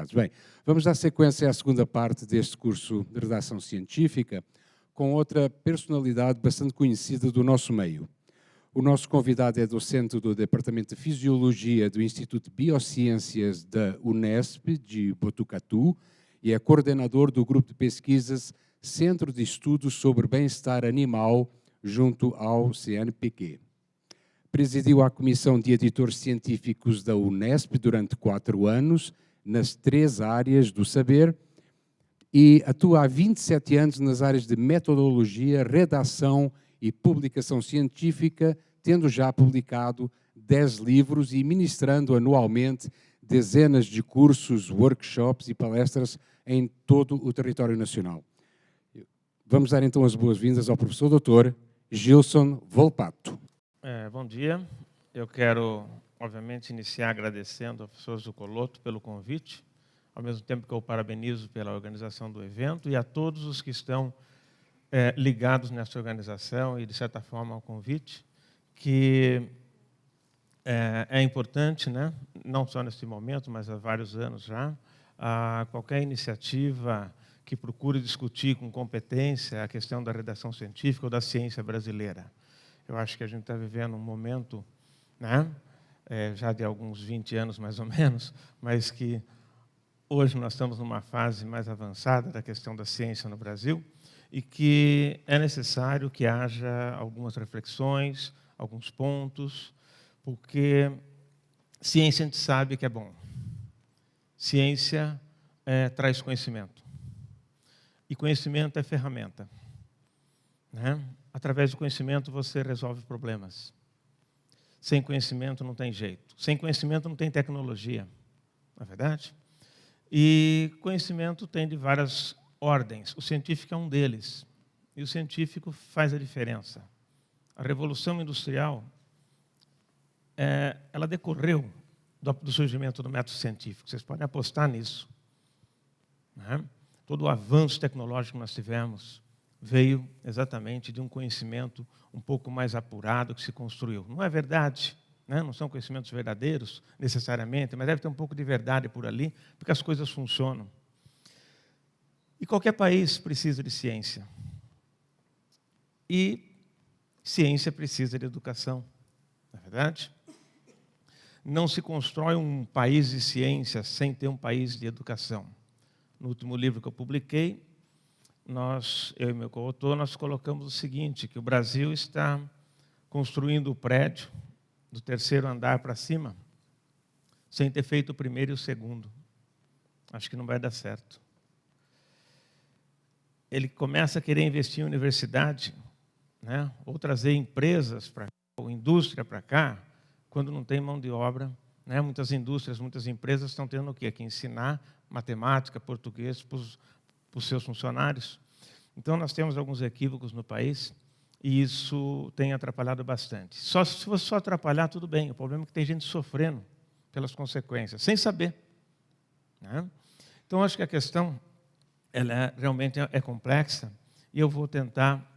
convidados. Bem, vamos dar sequência à segunda parte deste curso de redação científica com outra personalidade bastante conhecida do nosso meio. O nosso convidado é docente do Departamento de Fisiologia do Instituto de Biociências da Unesp de Botucatu e é coordenador do grupo de pesquisas Centro de Estudos sobre Bem-Estar Animal junto ao CNPq. Presidiu a Comissão de Editores Científicos da Unesp durante 4 anos, nas 3 áreas do saber, e atua há 27 anos nas áreas de metodologia, redação e publicação científica, tendo já publicado 10 livros e ministrando anualmente dezenas de cursos, workshops e palestras em todo o território nacional. Vamos dar então as boas-vindas ao professor Dr. Gilson Volpato. Bom dia. Eu quero, obviamente, iniciar agradecendo ao professor Zuccolotto pelo convite, ao mesmo tempo que eu parabenizo pela organização do evento e a todos os que estão ligados nessa organização e, de certa forma, ao convite, que é importante, né? Não só nesse momento, mas há vários anos já, qualquer iniciativa que procure discutir com competência a questão da redação científica ou da ciência brasileira. Eu acho que a gente está vivendo um momento, né, já de alguns 20 anos mais ou menos, mas que hoje nós estamos numa fase mais avançada da questão da ciência no Brasil e que é necessário que haja algumas reflexões, alguns pontos, porque ciência a gente sabe que é bom. Ciência traz conhecimento. E conhecimento é ferramenta, né? Através do conhecimento você resolve problemas. Sem conhecimento não tem jeito. Sem conhecimento não tem tecnologia, não é verdade? E conhecimento tem de várias ordens. O científico é um deles. E o científico faz a diferença. A Revolução Industrial, ela decorreu do surgimento do método científico. Vocês podem apostar nisso, né? Todo o avanço tecnológico que nós tivemos veio exatamente de um conhecimento um pouco mais apurado que se construiu. Não é verdade, né? Não são conhecimentos verdadeiros, necessariamente, mas deve ter um pouco de verdade por ali, porque as coisas funcionam. E qualquer país precisa de ciência. E ciência precisa de educação, não é verdade? Não se constrói um país de ciência sem ter um país de educação. No último livro que eu publiquei, eu e meu coautor, nós colocamos o seguinte, que o Brasil está construindo o prédio do 3º andar para cima, sem ter feito o 1º e o 2º. Acho que não vai dar certo. Ele começa a querer investir em universidade, né? Ou trazer empresas para cá, ou indústria para cá, quando não tem mão de obra, né? Muitas indústrias, muitas empresas estão tendo o quê? Que ensinar matemática, português para os seus funcionários. Então, nós temos alguns equívocos no país e isso tem atrapalhado bastante. Se você só atrapalhar, tudo bem. O problema é que tem gente sofrendo pelas consequências, sem saber, né? Então, acho que a questão ela realmente é complexa e eu vou tentar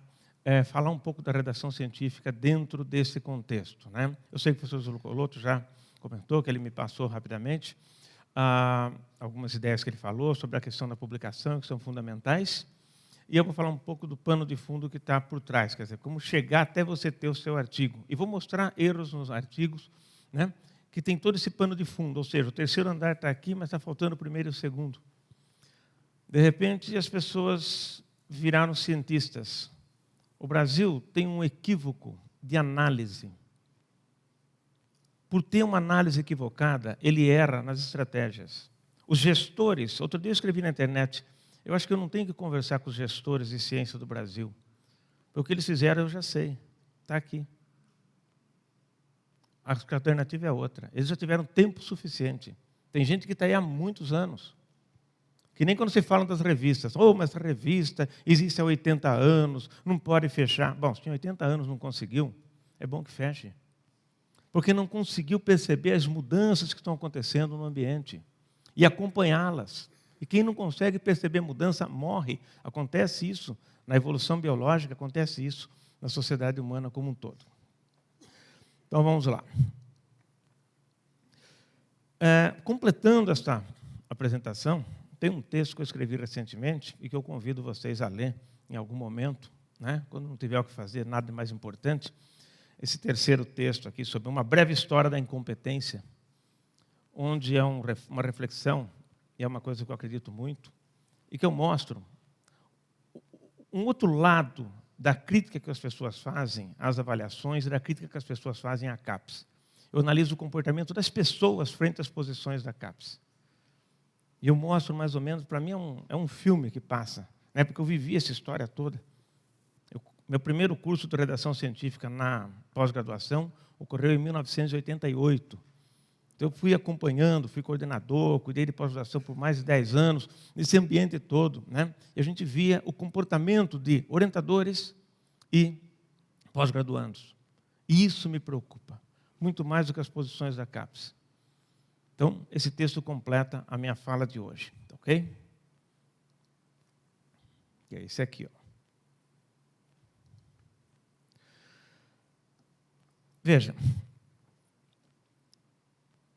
falar um pouco da redação científica dentro desse contexto, né? Eu sei que o professor Zuccolotto já comentou, que ele me passou rapidamente, algumas ideias que ele falou sobre a questão da publicação, que são fundamentais, e eu vou falar um pouco do pano de fundo que está por trás, quer dizer, como chegar até você ter o seu artigo. E vou mostrar erros nos artigos, né, que tem todo esse pano de fundo, ou seja, o 3º andar está aqui, mas está faltando o 1º e o 2º. De repente, as pessoas viraram cientistas. O Brasil tem um equívoco de análise. Por ter uma análise equivocada, ele erra nas estratégias. Os gestores, outro dia eu escrevi na internet, eu acho que eu não tenho que conversar com os gestores de ciência do Brasil. Porque o que eles fizeram eu já sei, está aqui. A alternativa é outra. Eles já tiveram tempo suficiente. Tem gente que está aí há muitos anos. Que nem quando se fala das revistas. Mas a revista existe há 80 anos, não pode fechar. Bom, se tinha 80 anos não conseguiu, é bom que feche. Porque não conseguiu perceber as mudanças que estão acontecendo no ambiente e acompanhá-las. E quem não consegue perceber mudança morre. Acontece isso na evolução biológica, acontece isso na sociedade humana como um todo. Então vamos lá. Completando esta apresentação, tem um texto que eu escrevi recentemente e que eu convido vocês a ler em algum momento, né? Quando não tiver o que fazer, nada mais importante. Esse terceiro texto aqui, sobre uma breve história da incompetência, onde é uma reflexão, e é uma coisa que eu acredito muito, e que eu mostro um outro lado da crítica que as pessoas fazem às avaliações e da crítica que as pessoas fazem à CAPES. Eu analiso o comportamento das pessoas frente às posições da CAPES. E eu mostro mais ou menos, para mim é um filme que passa, né? Porque eu vivi essa história toda. Meu primeiro curso de redação científica na pós-graduação ocorreu em 1988. Então, eu fui acompanhando, fui coordenador, cuidei de pós-graduação por mais de 10 anos, nesse ambiente todo, né? E a gente via o comportamento de orientadores e pós-graduandos. E isso me preocupa, muito mais do que as posições da CAPES. Então, esse texto completa a minha fala de hoje, ok? E é esse aqui, ó. Veja,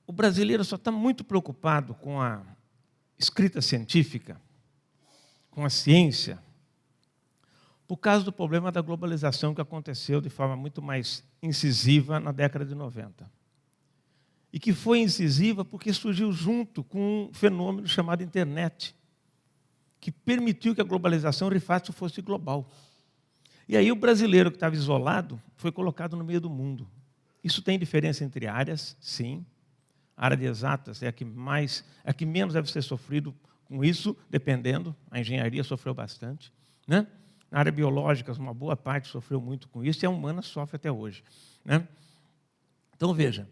o brasileiro só está muito preocupado com a escrita científica, com a ciência, por causa do problema da globalização que aconteceu de forma muito mais incisiva na década de 90. E que foi incisiva porque surgiu junto com um fenômeno chamado internet, que permitiu que a globalização de fato fosse global. E aí o brasileiro que estava isolado foi colocado no meio do mundo. Isso tem diferença entre áreas, sim. A área de exatas é a que menos deve ser sofrido com isso, dependendo. A engenharia sofreu bastante, né? Na área biológica, uma boa parte sofreu muito com isso, e a humana sofre até hoje, né? Então, veja,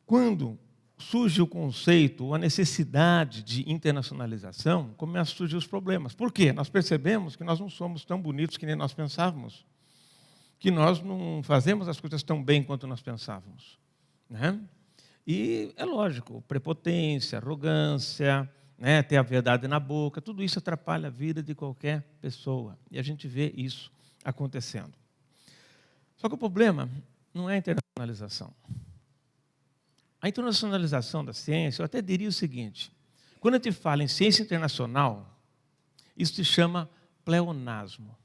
quando surge o conceito ou a necessidade de internacionalização, começam a surgir os problemas. Por quê? Nós percebemos que nós não somos tão bonitos que nem nós pensávamos, que nós não fazemos as coisas tão bem quanto nós pensávamos, né? E é lógico, prepotência, arrogância, né, ter a verdade na boca, tudo isso atrapalha a vida de qualquer pessoa. E a gente vê isso acontecendo. Só que o problema não é a internacionalização. A internacionalização da ciência, eu até diria o seguinte: quando a gente fala em ciência internacional, isso se chama pleonasmo.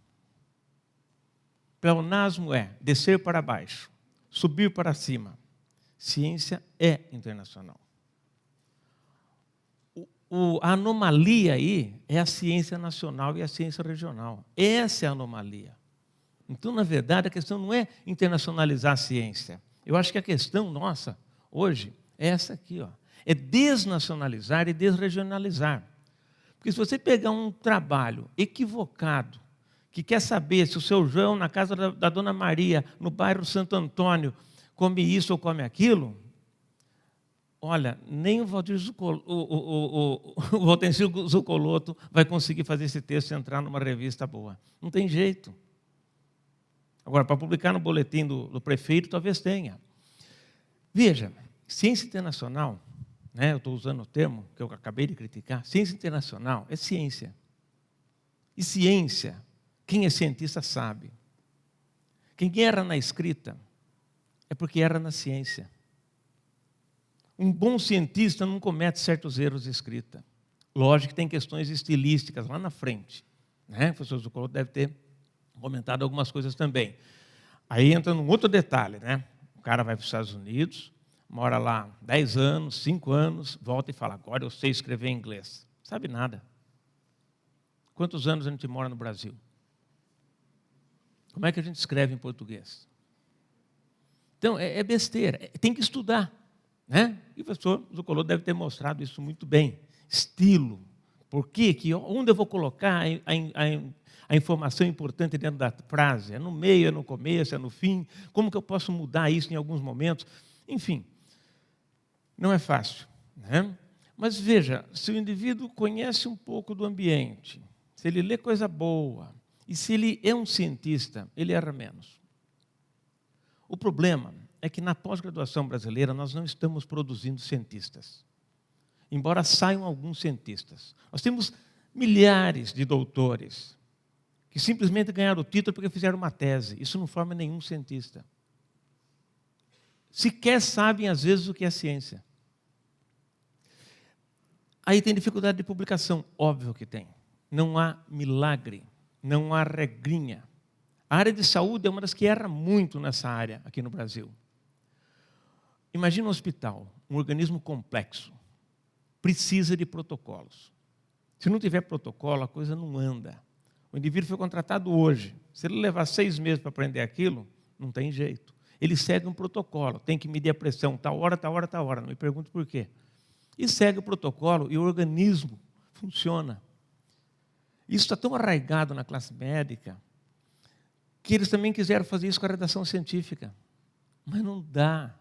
Pleonasmo é descer para baixo, subir para cima. Ciência é internacional. A anomalia aí é a ciência nacional e a ciência regional. Essa é a anomalia. Então, na verdade, a questão não é internacionalizar a ciência. Eu acho que a questão nossa, hoje, é essa aqui, ó. É desnacionalizar e desregionalizar. Porque se você pegar um trabalho equivocado, que quer saber se o seu João, na casa da Dona Maria, no bairro Santo Antônio, come isso ou come aquilo, olha, nem o Valtencildo Zucoloto vai conseguir fazer esse texto entrar numa revista boa. Não tem jeito. Agora, para publicar no boletim do prefeito, talvez tenha. Veja, ciência internacional, né, eu estou usando o termo que eu acabei de criticar, ciência internacional é ciência. E ciência, quem é cientista sabe. Quem erra na escrita é porque erra na ciência. Um bom cientista não comete certos erros de escrita. Lógico que tem questões estilísticas lá na frente, né? O professor Zucoloto deve ter comentado algumas coisas também. Aí entra num outro detalhe, né? O cara vai para os Estados Unidos, mora lá 10 anos, 5 anos, volta e fala: agora eu sei escrever em inglês. Sabe nada. Quantos anos a gente mora no Brasil? Como é que a gente escreve em português? Então, é besteira, tem que estudar, né? E o professor Zucoloto deve ter mostrado isso muito bem. Estilo. Por quê? Onde eu vou colocar a informação importante dentro da frase? É no meio, é no começo, é no fim? Como que eu posso mudar isso em alguns momentos? Enfim, não é fácil, né? Mas veja, se o indivíduo conhece um pouco do ambiente, se ele lê coisa boa, e se ele é um cientista, ele erra menos. O problema é que na pós-graduação brasileira nós não estamos produzindo cientistas. Embora saiam alguns cientistas. Nós temos milhares de doutores que simplesmente ganharam o título porque fizeram uma tese. Isso não forma nenhum cientista. Sequer sabem, às vezes, o que é ciência. Aí tem dificuldade de publicação, óbvio que tem. Não há milagre, não há regrinha. A área de saúde é uma das que erra muito nessa área aqui no Brasil. Imagina um hospital, um organismo complexo, precisa de protocolos. Se não tiver protocolo, a coisa não anda. O indivíduo foi contratado hoje. Se ele levar 6 meses para aprender aquilo, não tem jeito. Ele segue um protocolo, tem que medir a pressão, tal hora, tal hora, tal hora. Não me pergunte por quê. E segue o protocolo e o organismo funciona. Isso está tão arraigado na classe médica que eles também quiseram fazer isso com a redação científica. Mas não dá.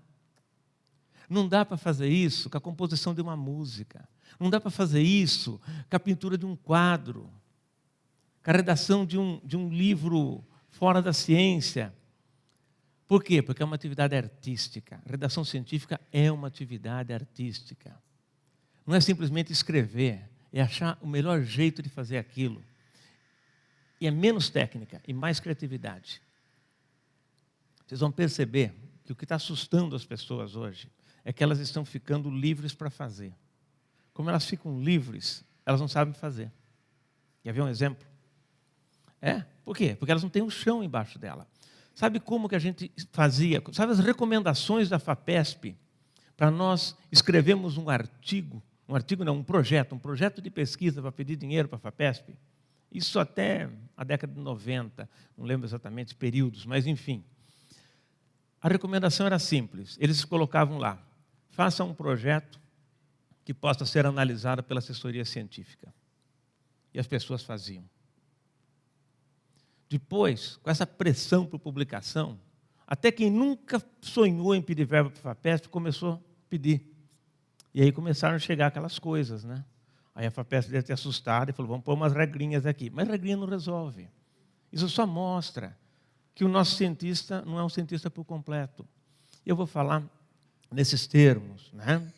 Não dá para fazer isso com a composição de uma música. Não dá para fazer isso com a pintura de um quadro, com a redação de um livro fora da ciência. Por quê? Porque é uma atividade artística. A redação científica é uma atividade artística. Não é simplesmente escrever, é achar o melhor jeito de fazer aquilo. E é menos técnica e mais criatividade. Vocês vão perceber que o que está assustando as pessoas hoje é que elas estão ficando livres para fazer. Como elas ficam livres, elas não sabem fazer. Quer ver um exemplo? Por quê? Porque elas não têm um chão embaixo dela. Sabe como que a gente fazia? Sabe as recomendações da FAPESP para nós escrevermos um projeto de pesquisa para pedir dinheiro para a FAPESP? Isso até a década de 90, não lembro exatamente períodos, mas enfim. A recomendação era simples, eles colocavam lá, faça um projeto que possa ser analisado pela assessoria científica. E as pessoas faziam. Depois, com essa pressão por publicação, até quem nunca sonhou em pedir verba para a FAPESP começou a pedir. E aí começaram a chegar aquelas coisas, né? Aí a FAPESP deve ter assustado e falou, vamos pôr umas regrinhas aqui. Mas regrinha não resolve. Isso só mostra que o nosso cientista não é um cientista por completo. Eu vou falar nesses termos, né?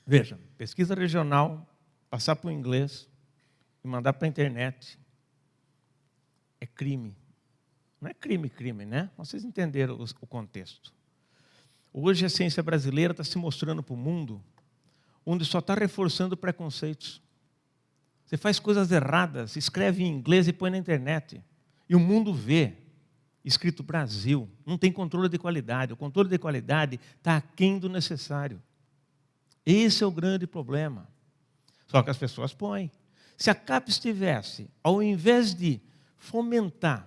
Veja, pesquisa regional, passar para o inglês e mandar para a internet é crime. Não é crime, né? Vocês entenderam o contexto. Hoje a ciência brasileira está se mostrando para o mundo onde só está reforçando preconceitos. Você faz coisas erradas, escreve em inglês e põe na internet. E o mundo vê, escrito Brasil, não tem controle de qualidade. O controle de qualidade está aquém do necessário. Esse é o grande problema. Só que as pessoas põem. Se a CAPES tivesse, ao invés de fomentar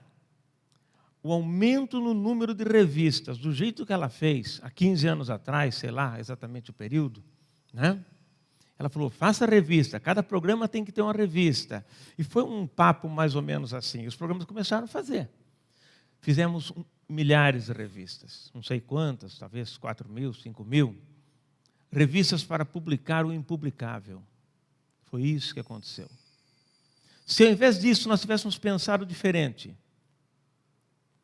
o aumento no número de revistas, do jeito que ela fez há 15 anos atrás, sei lá exatamente o período, né? Ela falou, faça revista, cada programa tem que ter uma revista. E foi um papo mais ou menos assim. Os programas começaram a fazer. Fizemos milhares de revistas, não sei quantas, talvez 4.000, 5.000. Revistas para publicar o impublicável. Foi isso que aconteceu. Se ao invés disso nós tivéssemos pensado diferente,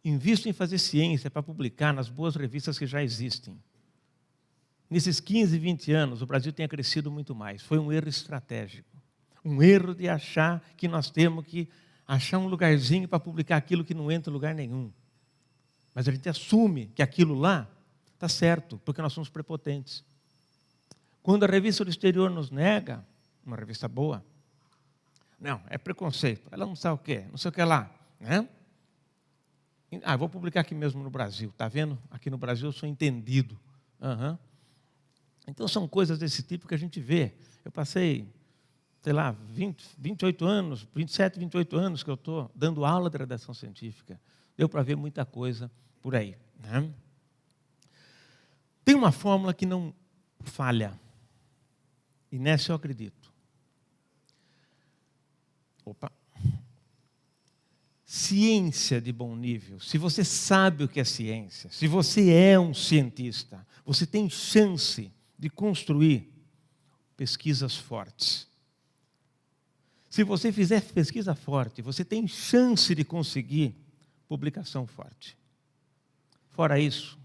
invisto em fazer ciência para publicar nas boas revistas que já existem. Nesses 15, 20 anos, o Brasil tenha crescido muito mais. Foi um erro estratégico. Um erro de achar que nós temos que achar um lugarzinho para publicar aquilo que não entra em lugar nenhum. Mas a gente assume que aquilo lá está certo, porque nós somos prepotentes. Quando a revista do exterior nos nega, uma revista boa, não, é preconceito, ela não sabe o quê, não sei o que lá, né? Vou publicar aqui mesmo no Brasil, está vendo? Aqui no Brasil eu sou entendido. Uhum. Então são coisas desse tipo que a gente vê. Eu passei, sei lá, 28 anos, 27, 28 anos que eu estou dando aula de redação científica. Deu para ver muita coisa por aí, né? Tem uma fórmula que não falha. E nessa eu acredito. Ciência de bom nível. Se você sabe o que é ciência, se você é um cientista, você tem chance de construir pesquisas fortes. Se você fizer pesquisa forte, você tem chance de conseguir publicação forte. Fora isso,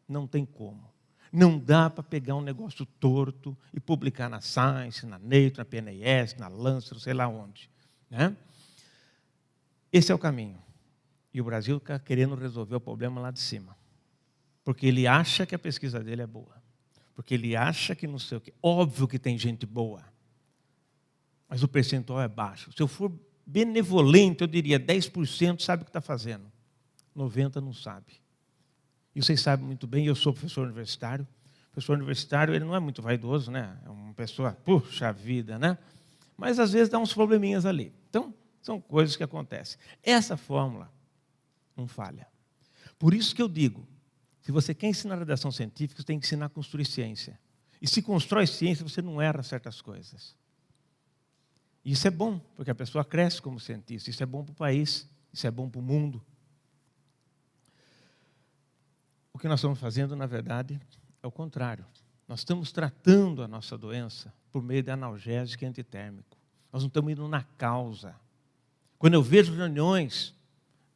não tem como. Não dá para pegar um negócio torto e publicar na Science, na Nature, na PNAS, na Lancet, sei lá onde, né? Esse é o caminho. E o Brasil está querendo resolver o problema lá de cima. Porque ele acha que a pesquisa dele é boa. Porque ele acha que não sei o quê. Óbvio que tem gente boa, mas o percentual é baixo. Se eu for benevolente, eu diria 10% sabe o que está fazendo, 90% não sabe. E vocês sabem muito bem, eu sou professor universitário. O professor universitário, ele não é muito vaidoso, né? É uma pessoa, puxa vida, né? Mas às vezes dá uns probleminhas ali. Então, são coisas que acontecem. Essa fórmula não falha. Por isso que eu digo, se você quer ensinar redação científica, você tem que ensinar a construir ciência. E se constrói ciência, você não erra certas coisas. E isso é bom, porque a pessoa cresce como cientista. Isso é bom para o país, isso é bom para o mundo. O que nós estamos fazendo, na verdade, é o contrário. Nós estamos tratando a nossa doença por meio de analgésico e antitérmico. Nós não estamos indo na causa. Quando eu vejo reuniões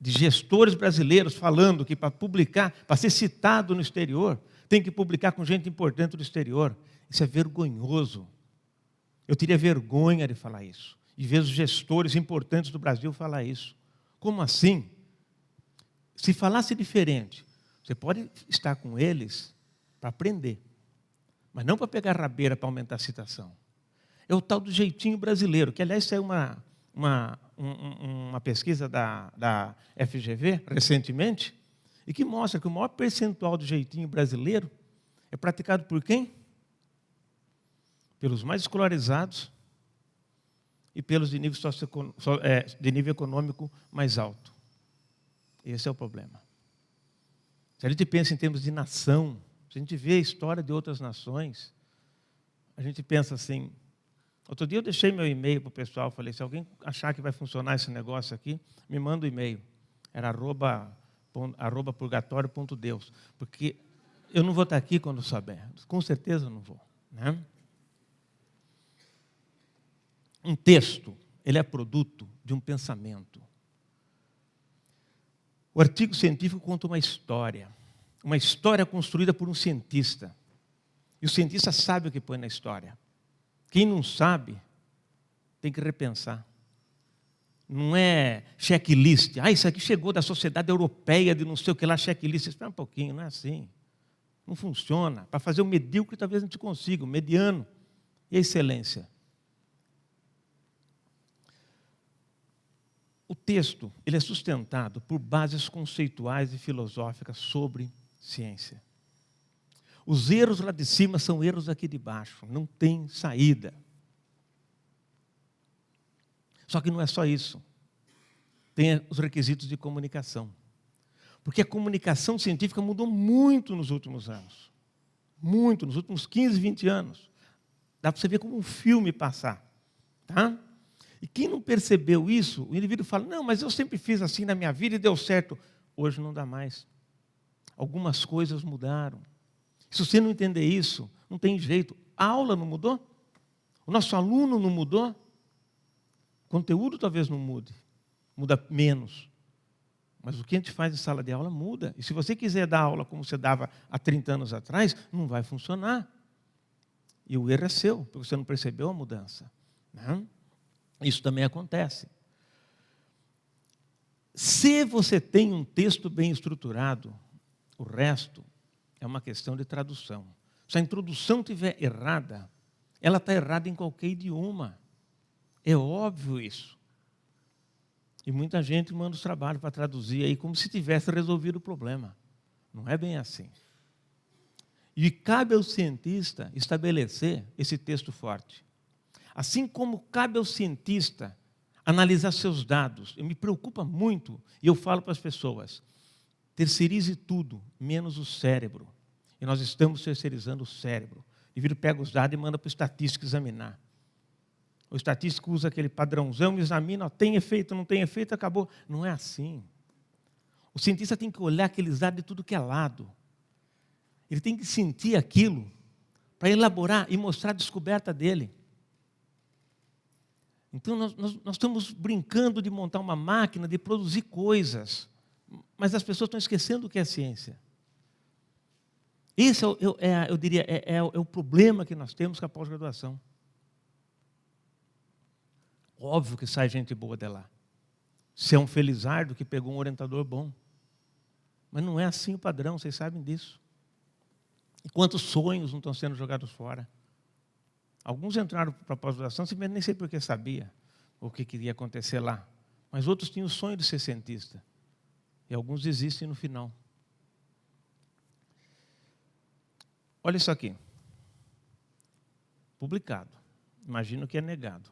de gestores brasileiros falando que para publicar, para ser citado no exterior, tem que publicar com gente importante do exterior. Isso é vergonhoso. Eu teria vergonha de falar isso. E ver os gestores importantes do Brasil falar isso. Como assim? Se falasse diferente, você pode estar com eles para aprender, mas não para pegar rabeira para aumentar a citação. É o tal do jeitinho brasileiro, que aliás é uma pesquisa da FGV, recentemente, e que mostra que o maior percentual do jeitinho brasileiro é praticado por quem? Pelos mais escolarizados e pelos de nível econômico mais alto. Esse é o problema. Se a gente pensa em termos de nação, se a gente vê a história de outras nações, a gente pensa assim. Outro dia eu deixei meu e-mail para o pessoal, falei, se alguém achar que vai funcionar esse negócio aqui, me manda um e-mail. Era @purgatório.deus, porque eu não vou estar aqui quando souber, com certeza eu não vou. Né? Um texto, ele é produto de um pensamento. O artigo científico conta uma história construída por um cientista. E o cientista sabe o que põe na história. Quem não sabe, tem que repensar. Não é checklist. Isso aqui chegou da sociedade europeia de não sei o que lá, checklist. Espera um pouquinho, não é assim. Não funciona. Para fazer o medíocre, talvez a gente consiga, o mediano e a excelência. O texto ele é sustentado por bases conceituais e filosóficas sobre ciência. Os erros lá de cima são erros aqui de baixo, não tem saída. Só que não é só isso. Tem os requisitos de comunicação. Porque a comunicação científica mudou muito nos últimos anos. Muito, nos últimos 15, 20 anos. Dá para você ver como um filme passar. Tá? E quem não percebeu isso, o indivíduo fala, não, mas eu sempre fiz assim na minha vida e deu certo. Hoje não dá mais. Algumas coisas mudaram. Se você não entender isso, não tem jeito. A aula não mudou? O nosso aluno não mudou? O conteúdo talvez não mude. Muda menos. Mas o que a gente faz em sala de aula muda. E se você quiser dar aula como você dava há 30 anos atrás, não vai funcionar. E o erro é seu, porque você não percebeu a mudança. Né? Isso também acontece. Se você tem um texto bem estruturado, o resto é uma questão de tradução. Se a introdução estiver errada, ela está errada em qualquer idioma. É óbvio isso. E muita gente manda os trabalhos para traduzir aí como se tivesse resolvido o problema. Não é bem assim. E cabe ao cientista estabelecer esse texto forte. Assim como cabe ao cientista analisar seus dados. Me preocupa muito, e eu falo para as pessoas, terceirize tudo, menos o cérebro. E nós estamos terceirizando o cérebro. O indivíduo pega os dados e manda para o estatístico examinar. O estatístico usa aquele padrãozão, examina, tem efeito, não tem efeito, acabou. Não é assim. O cientista tem que olhar aqueles dados de tudo que é lado. Ele tem que sentir aquilo para elaborar e mostrar a descoberta dele. Então, nós estamos brincando de montar uma máquina, de produzir coisas, mas as pessoas estão esquecendo o que é ciência. Esse eu diria, é o problema que nós temos com a pós-graduação. Óbvio que sai gente boa de lá. Você é um felizardo que pegou um orientador bom. Mas não é assim o padrão, vocês sabem disso. Quantos sonhos não estão sendo jogados fora? Alguns entraram para a pós-graduação, simplesmente nem sei porque sabia o que iria acontecer lá. Mas outros tinham o sonho de ser cientista. E alguns desistem no final. Olha isso aqui. Publicado. Imagino que é negado.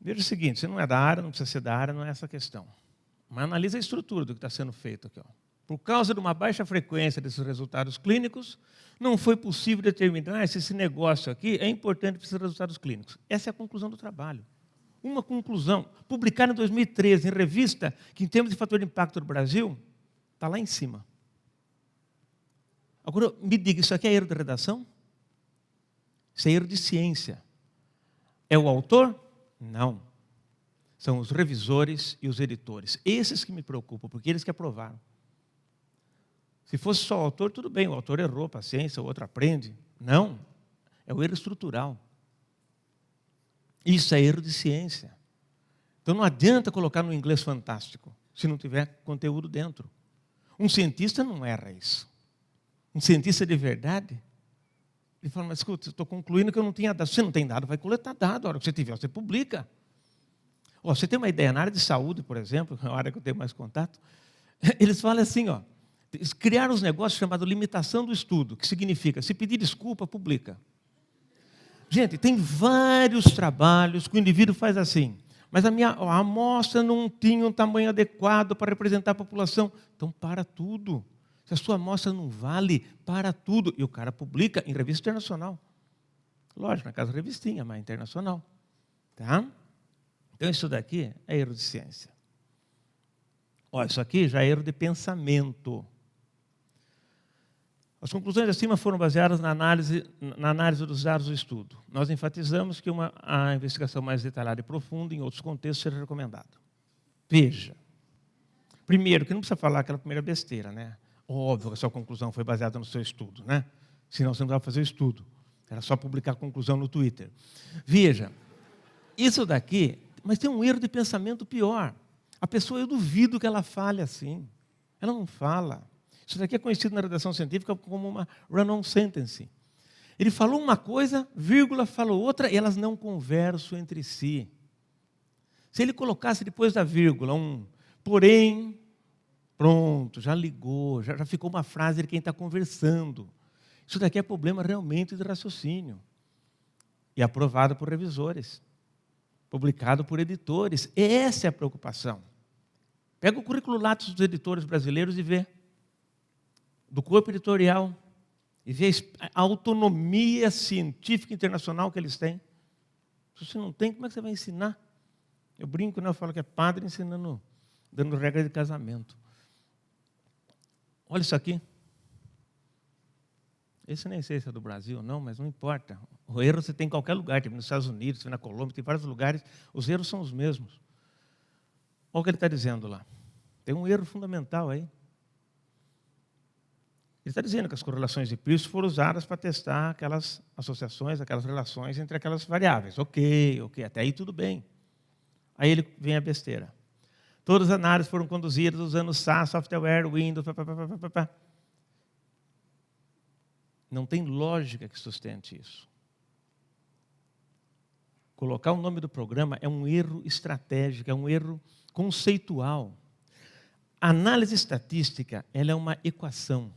Veja o seguinte, você não é da área, não precisa ser da área, não é essa a questão. Mas analisa a estrutura do que está sendo feito aqui. Ó. Por causa de uma baixa frequência desses resultados clínicos, não foi possível determinar se esse negócio aqui é importante para esses resultados clínicos. Essa é a conclusão do trabalho. Uma conclusão, publicada em 2013 em revista que, em termos de fator de impacto do Brasil, está lá em cima. Agora, me diga, isso aqui é erro de redação? Isso é erro de ciência. É o autor? Não. São os revisores e os editores. Esses que me preocupam, porque eles que aprovaram. Se fosse só o autor, tudo bem, o autor errou, paciência, o outro aprende. Não, é o erro estrutural. Isso é erro de ciência. Então não adianta colocar no inglês fantástico, se não tiver conteúdo dentro. Um cientista não erra isso. Um cientista de verdade, ele fala, mas escuta, eu estou concluindo que eu não tinha dado. Você não tem dado, vai coletar dado. A hora que você tiver, você publica. Ó, você tem uma ideia, na área de saúde, por exemplo, que é a área que eu tenho mais contato, eles falam assim, ó, criaram uns negócios chamados limitação do estudo, que significa, se pedir desculpa, publica. Gente, tem vários trabalhos que o indivíduo faz assim, mas a amostra não tinha um tamanho adequado para representar a população. Então, para tudo. Se a sua amostra não vale, para tudo. E o cara publica em revista internacional. Lógico, na casa revistinha, mas internacional. Tá? Então, isso daqui é erro de ciência. Ó, isso aqui já é erro de pensamento. As conclusões acima foram baseadas na análise dos dados do estudo. Nós enfatizamos que a investigação mais detalhada e profunda, em outros contextos, seja recomendada. Veja. Primeiro, que não precisa falar aquela primeira besteira, né? Óbvio que a sua conclusão foi baseada no seu estudo, né? Senão você não precisava fazer o estudo. Era só publicar a conclusão no Twitter. Veja, isso daqui, mas tem um erro de pensamento pior. A pessoa, eu duvido que ela fale assim. Ela não fala. Isso daqui é conhecido na redação científica como uma run-on sentence. Ele falou uma coisa, vírgula, falou outra, e elas não conversam entre si. Se ele colocasse depois da vírgula porém, pronto, já ligou, já ficou uma frase de quem está conversando. Isso daqui é problema realmente de raciocínio. E aprovado por revisores. Publicado por editores. Essa é a preocupação. Pega o currículo Lattes dos editores brasileiros e vê. Do corpo editorial. E vê a autonomia científica internacional que eles têm. Se você não tem, como é que você vai ensinar? Eu brinco, né? Eu falo que é padre ensinando, dando regra de casamento. Olha isso aqui. Esse nem sei se é do Brasil, não, mas não importa. O erro você tem em qualquer lugar, tem nos Estados Unidos, tem na Colômbia, tem vários lugares, os erros são os mesmos. Olha o que ele está dizendo lá. Tem um erro fundamental aí. Ele está dizendo que as correlações de Pearce foram usadas para testar aquelas associações, aquelas relações entre aquelas variáveis. Ok, até aí tudo bem. Aí ele vem a besteira. Todas as análises foram conduzidas usando SAS, software, Windows, Não tem lógica que sustente isso. Colocar o nome do programa é um erro estratégico, é um erro conceitual. A análise estatística, ela é uma equação,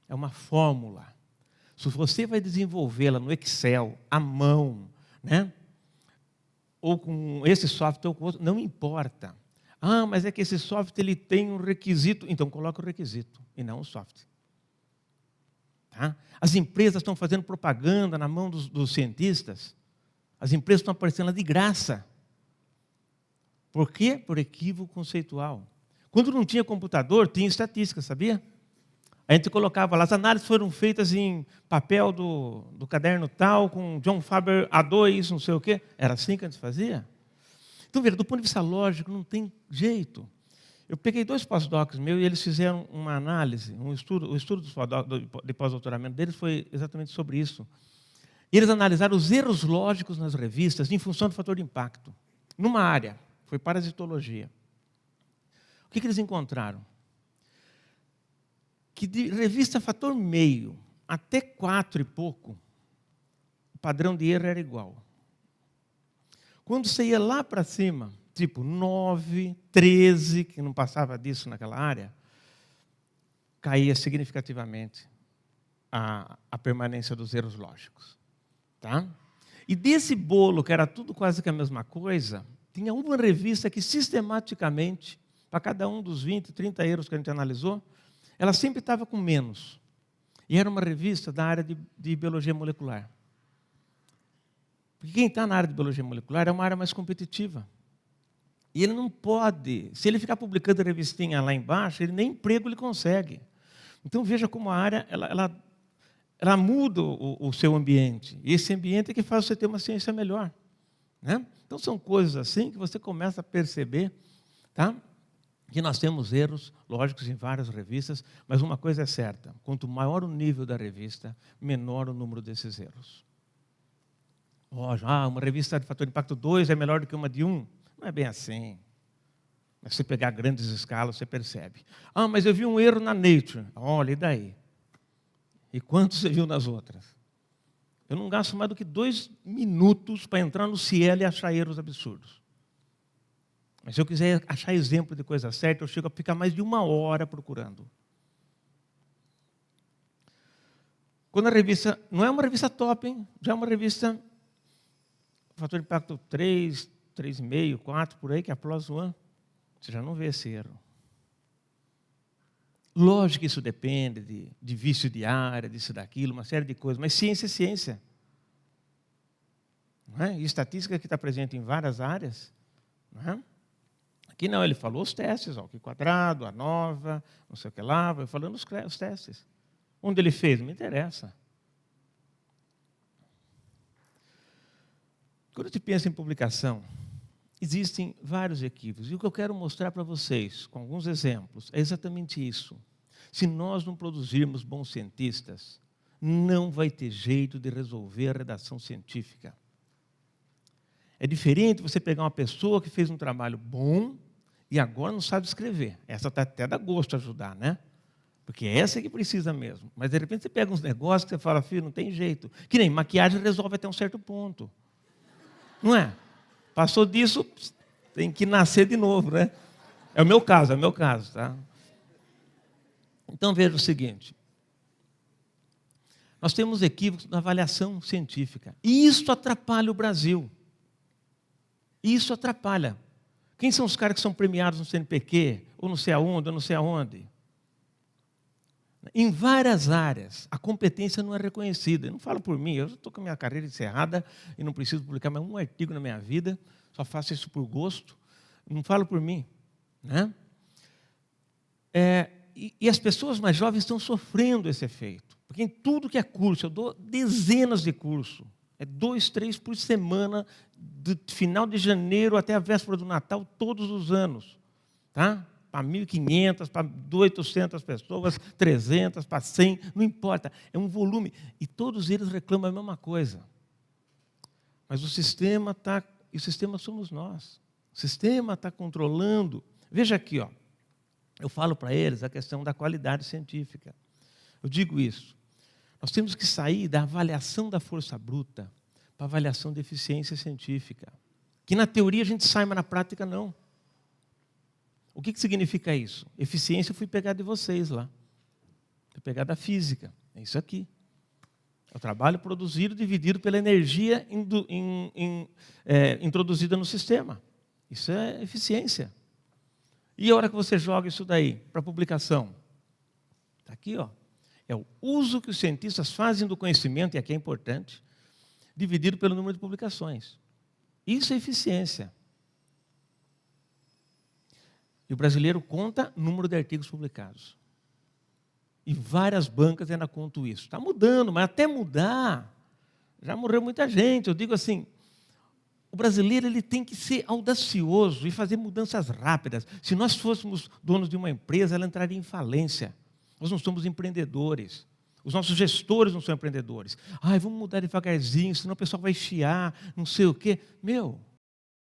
é uma fórmula. Se você vai desenvolvê-la no Excel, à mão, né? Ou com esse software ou com outro, não importa. Ah, mas é que esse software ele tem um requisito. Então, coloca o requisito e não o software. Tá? As empresas estão fazendo propaganda na mão dos cientistas. As empresas estão aparecendo lá de graça. Por quê? Por equívoco conceitual. Quando não tinha computador, tinha estatística, sabia? A gente colocava lá, as análises foram feitas em papel do caderno tal, com John Faber A2, não sei o quê. Era assim que a gente fazia? Então, veja, do ponto de vista lógico, não tem jeito. Eu peguei 2 pós-docs meus e eles fizeram uma análise, o estudo de pós-doutoramento deles foi exatamente sobre isso. Eles analisaram os erros lógicos nas revistas em função do fator de impacto. Numa área, foi parasitologia. O que eles encontraram? que de revista fator meio até 4 e pouco, o padrão de erro era igual. Quando você ia lá para cima, tipo 9, 13, que não passava disso naquela área, caía significativamente a permanência dos erros lógicos. Tá? E desse bolo, que era tudo quase que a mesma coisa, tinha uma revista que sistematicamente, para cada um dos 20, 30 erros que a gente analisou, ela sempre estava com menos. E era uma revista da área de biologia molecular. Porque quem está na área de biologia molecular é uma área mais competitiva. E ele não pode, se ele ficar publicando revistinha lá embaixo, ele nem emprego ele consegue. Então veja como a área ela muda o seu ambiente. E esse ambiente é que faz você ter uma ciência melhor. Né? Então são coisas assim que você começa a perceber, tá? Que nós temos erros lógicos em várias revistas, mas uma coisa é certa, quanto maior o nível da revista, menor o número desses erros. Uma revista de fator de impacto 2 é melhor do que uma de 1. Não é bem assim. Mas se você pegar grandes escalas, você percebe. Mas eu vi um erro na Nature. Olha, e daí? E quantos você viu nas outras? Eu não gasto mais do que 2 minutos para entrar no Cielo e achar erros absurdos. Mas se eu quiser achar exemplo de coisa certa, eu chego a ficar mais de 1 hora procurando. Quando a revista, não é uma revista top, hein? Já é uma revista, fator de impacto 3, 3,5, 4, por aí, que é a Plus One, você já não vê esse erro. Lógico que isso depende de vício de área, disso, daquilo, uma série de coisas, mas ciência é ciência. Não é? E estatística que está presente em várias áreas. Não é? Aqui não, ele falou os testes, ó, Q quadrado, a nova, não sei o que lá, vai falando os testes. Onde ele fez? Não me interessa. Quando a gente pensa em publicação, existem vários equívocos. E o que eu quero mostrar para vocês, com alguns exemplos, é exatamente isso. Se nós não produzirmos bons cientistas, não vai ter jeito de resolver a redação científica. É diferente você pegar uma pessoa que fez um trabalho bom e agora não sabe escrever. Essa até dá gosto ajudar, né? Porque essa é que precisa mesmo. Mas, de repente, você pega uns negócios que você fala, filho, não tem jeito. Que nem maquiagem resolve até um certo ponto. Não é? Passou disso, tem que nascer de novo, né? É o meu caso, tá? Então, veja o seguinte. Nós temos equívocos na avaliação científica. E isso atrapalha o Brasil. Isso atrapalha. Quem são os caras que são premiados no CNPq, ou não sei aonde, ou não sei aonde? Em várias áreas, a competência não é reconhecida. Eu não falo por mim, eu estou com a minha carreira encerrada e não preciso publicar mais um artigo na minha vida, só faço isso por gosto. Não falo por mim. Né? E as pessoas mais jovens estão sofrendo esse efeito. Porque em tudo que é curso, eu dou dezenas de cursos. 2, 3 por semana, do final de janeiro até a véspera do Natal, todos os anos. Tá? Para 1.500, para 800 pessoas, 300, para 100, não importa. É um volume. E todos eles reclamam a mesma coisa. Mas o sistema está... E o sistema somos nós. O sistema está controlando. Veja aqui, ó. Eu falo para eles a questão da qualidade científica. Eu digo isso. Nós temos que sair da avaliação da força bruta para a avaliação da eficiência científica. Que na teoria a gente sai, mas na prática não. O que significa isso? Eficiência eu fui pegar de vocês lá. Fui pegar da física. É isso aqui. É o trabalho produzido dividido pela energia introduzida no sistema. Isso é eficiência. E a hora que você joga isso daí para publicação? Está aqui, ó. É o uso que os cientistas fazem do conhecimento, e aqui é importante, dividido pelo número de publicações. Isso é eficiência. E o brasileiro conta número de artigos publicados. E várias bancas ainda contam isso. Está mudando, mas até mudar, já morreu muita gente. Eu digo assim, o brasileiro ele tem que ser audacioso e fazer mudanças rápidas. Se nós fôssemos donos de uma empresa, ela entraria em falência. Nós não somos empreendedores. Os nossos gestores não são empreendedores. Vamos mudar devagarzinho, senão o pessoal vai chiar, não sei o quê. Meu,